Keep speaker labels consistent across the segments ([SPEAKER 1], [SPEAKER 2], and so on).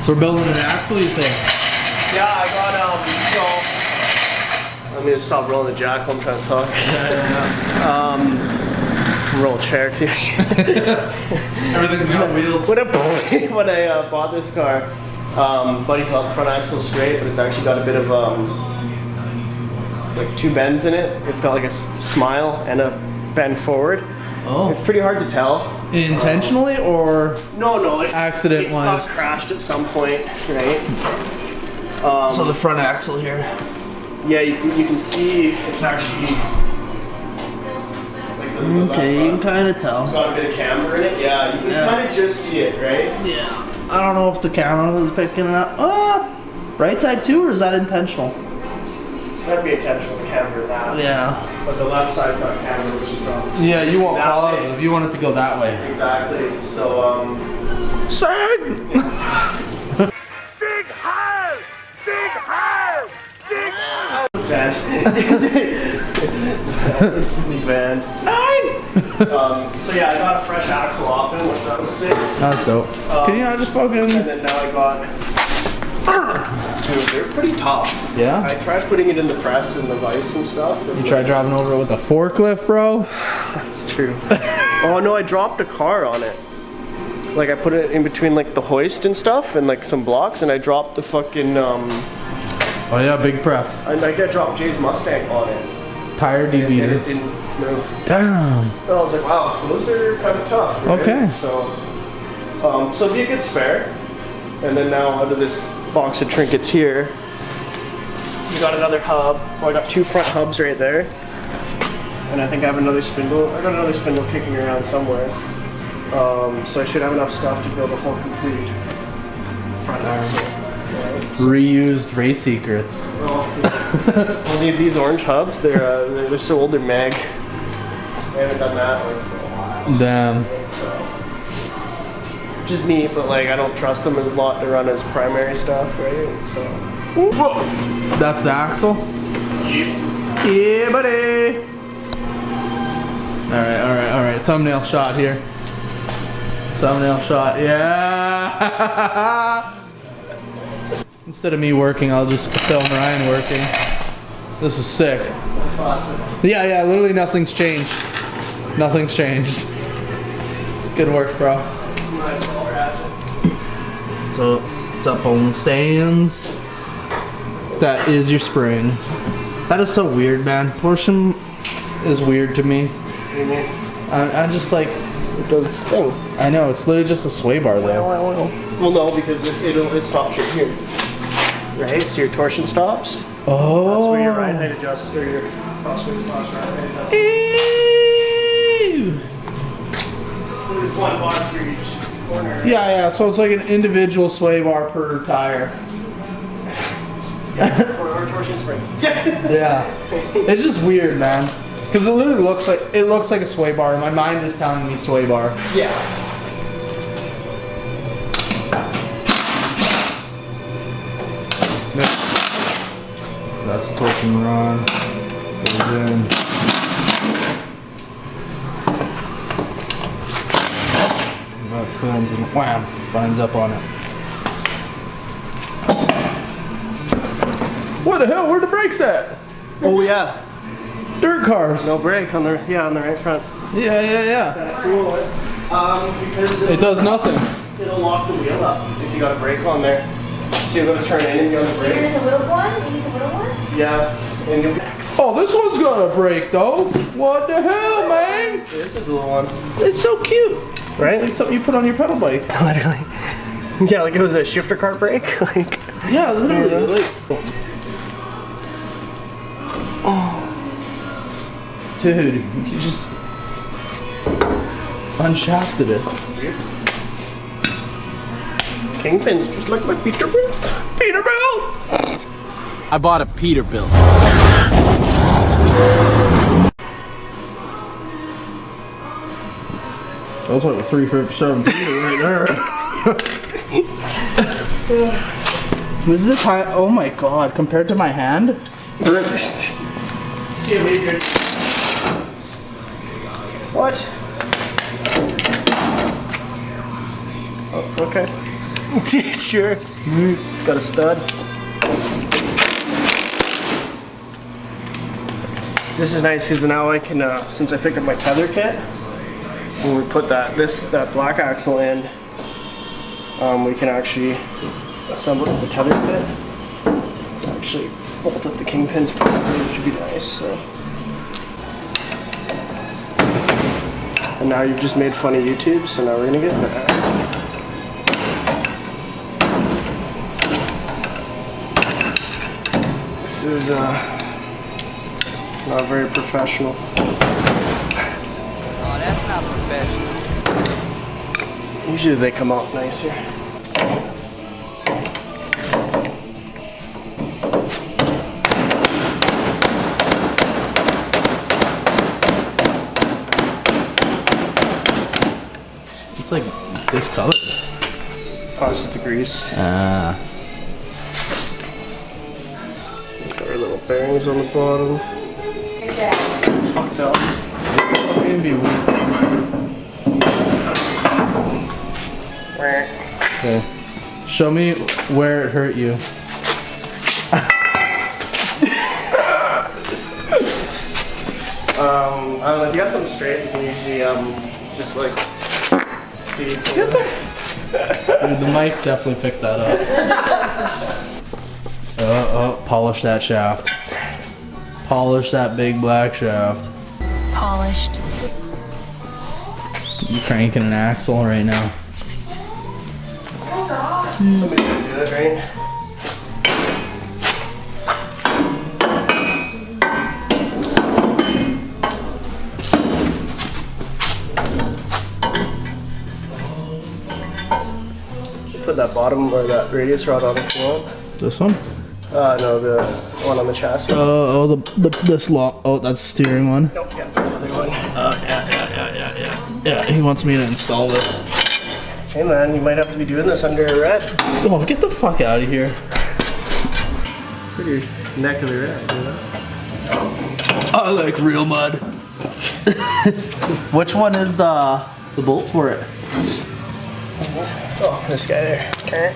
[SPEAKER 1] So we're building an axle, you say?
[SPEAKER 2] Yeah, I got so. Let me just stop rolling the jack while I'm trying to talk. Roll a chair too.
[SPEAKER 1] Everything's got wheels.
[SPEAKER 2] When I bought this car, Buddy thought the front axle was straight, but it's actually got a bit of like 2 bends in it. It's got like a smile and a bend forward.
[SPEAKER 1] Oh.
[SPEAKER 2] It's pretty hard to tell.
[SPEAKER 1] Intentionally or
[SPEAKER 2] No,
[SPEAKER 1] accident
[SPEAKER 2] it
[SPEAKER 1] wise?
[SPEAKER 2] got crashed at some point, right?
[SPEAKER 1] So the front axle here.
[SPEAKER 2] Yeah, you can see it's actually like the
[SPEAKER 1] Okay, you can
[SPEAKER 2] left front.
[SPEAKER 1] kind of tell.
[SPEAKER 2] It's got a bit of camber in it. Yeah, you can kind of just see it, right?
[SPEAKER 1] Yeah. I don't know if the camera was picking it up. Right side too, or is that intentional?
[SPEAKER 2] That'd be intentional, the camber in that.
[SPEAKER 1] Yeah.
[SPEAKER 2] But the left side's got camber, which is not.
[SPEAKER 1] Yeah, you want
[SPEAKER 2] that way.
[SPEAKER 1] positive. You want it to go that way.
[SPEAKER 2] Exactly. So
[SPEAKER 1] Sing!
[SPEAKER 2] Van. Van. 9! So yeah, I got a fresh axle off it, which I was sick.
[SPEAKER 1] That's dope. Can you not just fucking...
[SPEAKER 2] And then now I got. Dude, they're pretty tough.
[SPEAKER 1] Yeah?
[SPEAKER 2] I tried putting it in the press and the vise and stuff. And
[SPEAKER 1] You tried driving over it with a forklift, bro?
[SPEAKER 2] That's true. Oh no, I dropped a car on it. Like I put it in between like the hoist and stuff and like some blocks, and I dropped the fucking
[SPEAKER 1] Oh yeah, big press.
[SPEAKER 2] I dropped Jay's Mustang on it.
[SPEAKER 1] Tire
[SPEAKER 2] And it
[SPEAKER 1] debeater.
[SPEAKER 2] didn't move.
[SPEAKER 1] Damn.
[SPEAKER 2] I was like, wow, those are kind of tough. Right?
[SPEAKER 1] Okay.
[SPEAKER 2] So it'd be a good spare. And then now under this box of trinkets here, we got another hub. Well, I got 2 front hubs right there. And I think I have another spindle. I got another spindle kicking around somewhere. So I should have enough stuff to build a whole complete front axle. Right?
[SPEAKER 1] Reused race secrets.
[SPEAKER 2] Well, these orange hubs, they're so old, they're mag. I haven't done that like for a while.
[SPEAKER 1] Damn.
[SPEAKER 2] So, just neat, but like I don't trust them as lot to run as primary stuff, right? So.
[SPEAKER 1] That's the axle? Yeah, buddy. Alright. Thumbnail shot here. Thumbnail shot, yeah! Instead of me working, I'll just film Ryan working. This is sick.
[SPEAKER 2] Awesome.
[SPEAKER 1] Yeah, literally nothing's changed. Nothing's changed. Good work, bro.
[SPEAKER 2] Nice little ratchet.
[SPEAKER 1] So, it's up on stands. That is your spring. That is so weird, man. Torsion is weird to me. I'm just like...
[SPEAKER 2] It does its thing.
[SPEAKER 1] I know, it's literally just a sway bar though.
[SPEAKER 2] Well, no, because it stops right here. Right? So your torsion stops.
[SPEAKER 1] Oh.
[SPEAKER 2] That's where your ride height adjusts, or your crossway stops ride height adjusts.
[SPEAKER 1] Ew.
[SPEAKER 2] There's 1 bar for each corner. Right?
[SPEAKER 1] Yeah, so it's like an individual sway bar per tire.
[SPEAKER 2] Yeah, or torsion spring.
[SPEAKER 1] Yeah. It's just weird, man. Because it literally looks like a sway bar. My mind is telling me sway bar.
[SPEAKER 2] Yeah.
[SPEAKER 1] That's the torsion rod. Goes in. That spins and wham, binds up on it. What the hell? Where the brakes at?
[SPEAKER 2] Oh yeah.
[SPEAKER 1] Dirt cars.
[SPEAKER 2] No brake on the right front.
[SPEAKER 1] Yeah.
[SPEAKER 2] Cool. Because
[SPEAKER 1] It does nothing.
[SPEAKER 2] it'll lock the wheel up if you got a brake on there. So you're going to turn in and you on the brake.
[SPEAKER 3] Here's a little one. Here's a little one.
[SPEAKER 2] Yeah. And you'll
[SPEAKER 1] Oh, this one's got a brake though. What the hell, man?
[SPEAKER 2] This is a little one.
[SPEAKER 1] It's so cute.
[SPEAKER 2] Right?
[SPEAKER 1] It's like something you put on your pedal bike.
[SPEAKER 2] Literally. Yeah, like it was a shifter cart brake. Like.
[SPEAKER 1] Yeah, literally. Like, oh, dude, you just unshafted it.
[SPEAKER 2] Kingpins just look like Peterbilt. Peterbilt.
[SPEAKER 4] I bought a Peterbilt.
[SPEAKER 1] That's like a 357 right there. This is a time. Oh my god! Compared to my hand.
[SPEAKER 2] Yeah, maybe good. What? Oh, okay. Sure. It's got a stud. This is nice because now I can, since I picked up my tether kit, when we put that black axle in, we can actually assemble it with the tether kit. Actually bolt up the kingpins properly, which would be nice. So. And now you've just made fun of YouTube, so now we're gonna get that. This is not very professional.
[SPEAKER 4] Oh, that's not professional.
[SPEAKER 2] Usually they come out nicer.
[SPEAKER 1] It's like discolored.
[SPEAKER 2] Oh, this is the grease. Got our little bearings on the bottom. It's fucked up.
[SPEAKER 1] Maybe okay. Show me where it hurt you.
[SPEAKER 2] I don't know, if you got something straight, you can usually just like see.
[SPEAKER 1] Dude, the mic definitely picked that up. Polish that shaft. Polish that big black shaft.
[SPEAKER 3] Polished.
[SPEAKER 1] You cranking an axle right now.
[SPEAKER 2] Somebody can do it, right? Put that bottom or that radius rod on if you want.
[SPEAKER 1] This one?
[SPEAKER 2] No, the one on the chassis.
[SPEAKER 1] This long. Oh, that's the steering one.
[SPEAKER 2] Nope, yeah, the other one.
[SPEAKER 1] Yeah, he wants me to install this.
[SPEAKER 2] Hey man, you might have to be doing this under a red.
[SPEAKER 1] Oh, get the fuck out of here.
[SPEAKER 2] Pretty neck of the red, you know?
[SPEAKER 1] I like real mud. Which one is the bolt for it?
[SPEAKER 2] Oh, this guy there. Okay.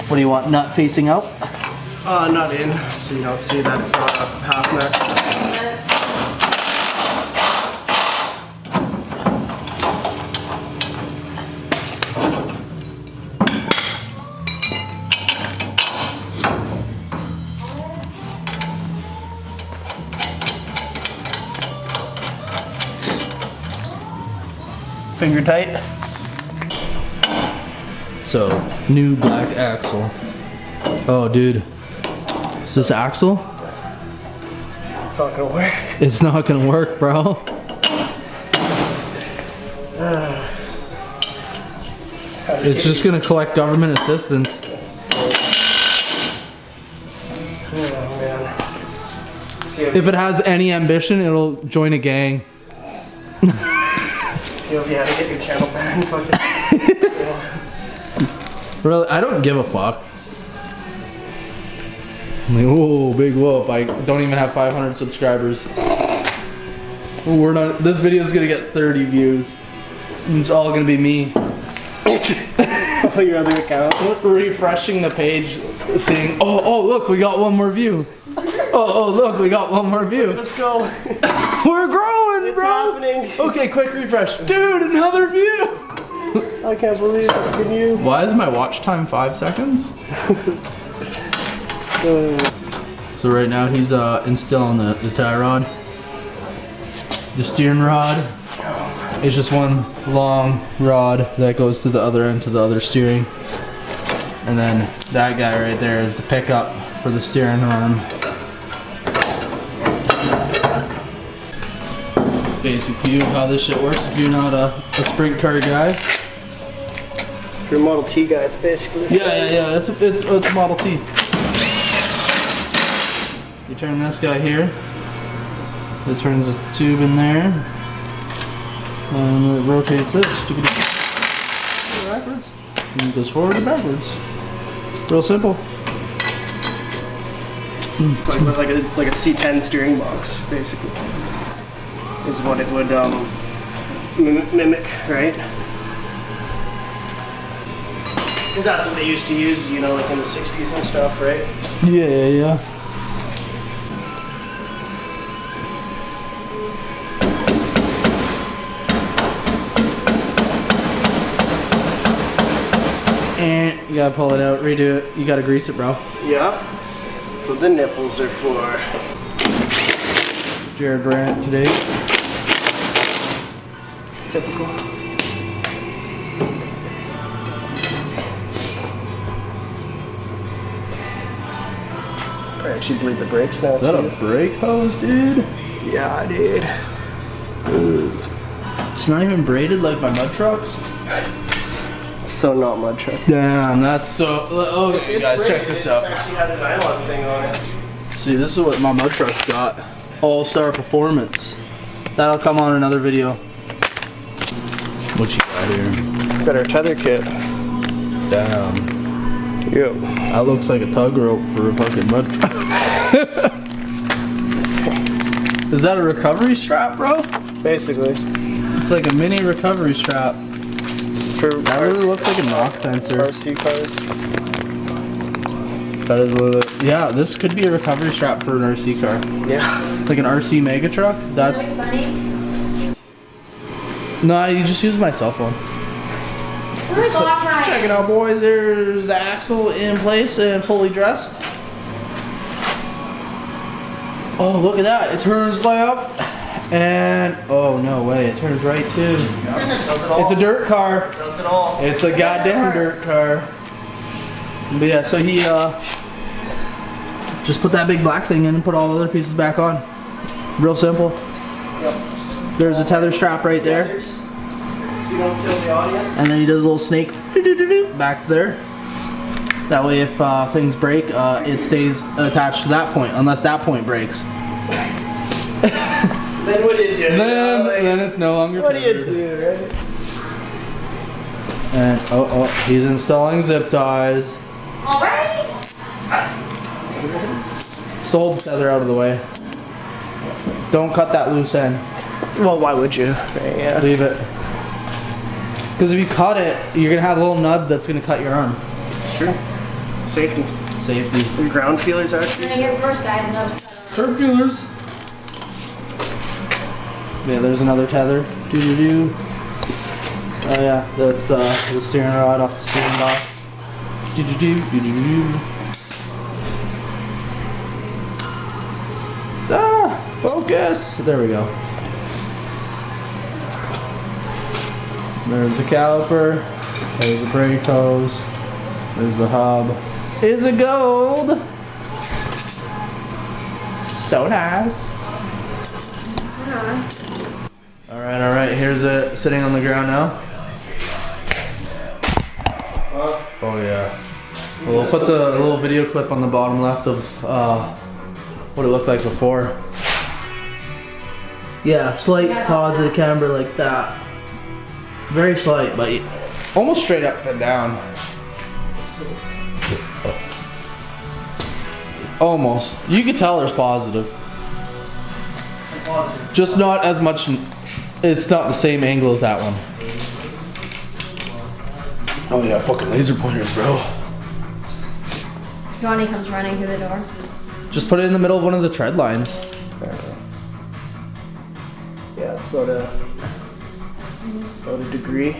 [SPEAKER 1] What do you want? Nut facing out?
[SPEAKER 2] Not in, so you don't see that it's not a half nut.
[SPEAKER 1] Finger tight. So, new black axle. Oh, dude. Is this axle?
[SPEAKER 2] It's not gonna work.
[SPEAKER 1] It's not gonna work, bro. It's just gonna collect government assistance.
[SPEAKER 2] Oh man.
[SPEAKER 1] If it has any ambition, it'll join a gang.
[SPEAKER 2] Feel if you had to get your channel banned, fucking.
[SPEAKER 1] Really, I don't give a fuck. I'm like, whoa, big whoop. I don't even have 500 subscribers. We're not. This video is gonna get 30 views. And it's all gonna be me
[SPEAKER 2] All your other accounts.
[SPEAKER 1] refreshing the page, saying, "Oh, look, we got one more view. Oh, look, we got one more view.
[SPEAKER 2] Let's go.
[SPEAKER 1] We're growing,
[SPEAKER 2] It's
[SPEAKER 1] bro."
[SPEAKER 2] happening.
[SPEAKER 1] Okay, quick refresh, dude. Another view.
[SPEAKER 2] I can't believe it. Can you?
[SPEAKER 1] Why is my watch time 5 seconds? So right now he's installing the tie rod. The steering rod is just one long rod that goes to the other end, to the other steering. And then that guy right there is the pickup for the steering arm. Basic view of how this shit works if you're not a sprint car guy.
[SPEAKER 2] If you're a Model T guy, it's basically the same.
[SPEAKER 1] Yeah. It's Model T. You turn this guy here. It turns the tube in there, and it rotates this. Backwards, and it goes forward and backwards. Real simple.
[SPEAKER 2] Like a C10 steering box, basically, is what it would mimic, right? Because that's what they used to use, you know, like in the 60s and stuff, right?
[SPEAKER 1] Yeah. And you gotta pull it out, redo it. You gotta grease it, bro.
[SPEAKER 2] Yeah. So the nipples are for.
[SPEAKER 1] Jared Brandt today.
[SPEAKER 2] Typical. I actually bleed the brakes now.
[SPEAKER 1] Is that a
[SPEAKER 2] too.
[SPEAKER 1] brake hose, dude?
[SPEAKER 2] Yeah, dude.
[SPEAKER 1] It's not even braided like my mud trucks.
[SPEAKER 2] So not mud truck.
[SPEAKER 1] Damn, that's so. Oh,
[SPEAKER 2] It's
[SPEAKER 1] guys, check
[SPEAKER 2] braided.
[SPEAKER 1] this
[SPEAKER 2] It
[SPEAKER 1] out.
[SPEAKER 2] actually has a nylon thing on it.
[SPEAKER 1] See, this is what my mud truck's got. All-star performance. That'll come on another video. What you got here?
[SPEAKER 2] Got our tether kit.
[SPEAKER 1] Damn.
[SPEAKER 2] Yep.
[SPEAKER 1] That looks like a tug rope for a fucking mud truck. Is that a recovery strap, bro?
[SPEAKER 2] Basically.
[SPEAKER 1] It's like a mini recovery strap.
[SPEAKER 2] For
[SPEAKER 1] That really looks like a knock sensor.
[SPEAKER 2] RC cars.
[SPEAKER 1] That is yeah, this could be a recovery strap for an RC car.
[SPEAKER 2] Yeah.
[SPEAKER 1] Like an RC mega truck. That's
[SPEAKER 3] Funny.
[SPEAKER 1] no, you just use my cell phone.
[SPEAKER 3] Oh my gosh, Ryan.
[SPEAKER 1] Check it out, boys. There's the axle in place and fully dressed. Oh, look at that. It turns left. And, oh, no way. It turns right, too.
[SPEAKER 2] Does it all.
[SPEAKER 1] It's a dirt car.
[SPEAKER 2] Does it all.
[SPEAKER 1] It's a goddamn dirt car. But yeah, so he, just put that big black thing in and put all the other pieces back on. Real simple.
[SPEAKER 2] Yep.
[SPEAKER 1] There's a tether strap right there.
[SPEAKER 2] So you don't kill the audience.
[SPEAKER 1] And then he does a little snake back to there. That way if things break, it stays attached to that point, unless that point breaks.
[SPEAKER 2] Then what do you do?
[SPEAKER 1] Then it's no longer
[SPEAKER 2] What do you
[SPEAKER 1] tethered.
[SPEAKER 2] do, right?
[SPEAKER 1] And oh, he's installing zip ties.
[SPEAKER 3] Alright.
[SPEAKER 1] Just hold the tether out of the way. Don't cut that loose end.
[SPEAKER 2] Well, why would you? Right, yeah.
[SPEAKER 1] Leave it. Because if you cut it, you're gonna have a little nub that's gonna cut your arm.
[SPEAKER 2] It's true. Safety.
[SPEAKER 1] Safety.
[SPEAKER 2] The ground feelers actually.
[SPEAKER 3] I'm gonna get first, guys. No,
[SPEAKER 1] Curb feelers. Yeah, there's another tether. Doo-doo-doo. Oh yeah, that's the steering rod off the steering box. Doo-doo-doo, doo-doo-doo. Ah, focus. There we go. There's the caliper. There's the brake hose. There's the hub. Is it gold? So nice. All right. Here's it sitting on the ground now. Oh yeah. We'll put the little video clip on the bottom left of what it looked like before. Yeah, slight pause of the camber like that. Very slight, but almost straight up and down. Almost. You could tell there's positive. Just not as much. It's not the same angle as that one. Oh yeah, fucking laser pointers, bro.
[SPEAKER 3] Johnny comes running through the door.
[SPEAKER 1] Just put it in the middle of one of the tread lines.
[SPEAKER 2] Yeah, it's about a degree.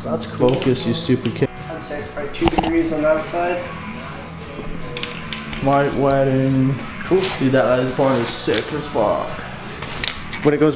[SPEAKER 2] So that's cool.
[SPEAKER 1] Focus, you stupid kid.
[SPEAKER 2] I'd say it's probably 2 degrees on that side.
[SPEAKER 1] White wedding. Cool. Dude, that laser pointer is sick as fuck.
[SPEAKER 2] When it goes.